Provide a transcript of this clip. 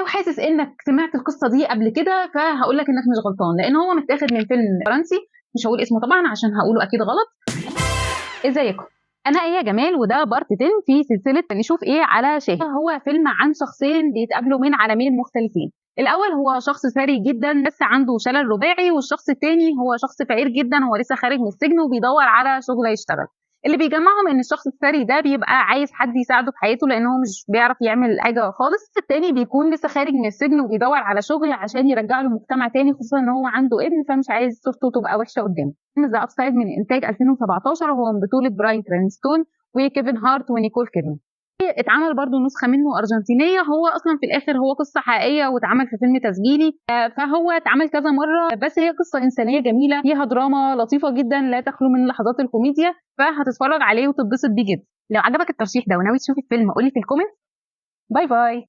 لو حاسس انك سمعت القصه دي قبل كده فهقول لك انك مش غلطان، لان هو متاخد من فيلم فرنسي، مش هقول اسمه طبعا عشان هقوله اكيد غلط. ازيكم؟ انا ايه يا جمال، وده بارت 10 في سلسله نشوف ايه على شاهد. هو فيلم عن شخصين بيتقابلوا من عالمين مختلفين. الاول هو شخص ثري جدا بس عنده شلل رباعي، والشخص الثاني هو شخص فقير جدا، هو لسه خارج من السجن وبيدور على شغل يشتغل. اللي بيجمعهم ان الشخص الثري ده بيبقى عايز حد يساعده في حياته لان هو مش بيعرف يعمل حاجه خالص. التاني بيكون لسه خارج من السجن وبيدور على شغل عشان يرجع له مجتمع تاني، خصوصا ان هو عنده ابن فمش عايز صورته تبقى وحشه قدامه. فيلم ذا ابسايد من انتاج 2017، وهو من بطوله براين كرانستون وكيفن هارت ونيكول كيدمان. اتعمل برضو نسخة منه أرجنتينية، هو أصلا في الآخر هو قصة حقيقية واتعمل في فيلم تسجيلي، فهو اتعمل كذا مرة، بس هي قصة إنسانية جميلة فيها دراما لطيفة جدا لا تخلو من لحظات الكوميديا، فهتتفرج عليه وتتبسط بيه جدا. لو عجبك الترشيح ده وناوي تشوف الفيلم قولي في الكومنت. باي باي.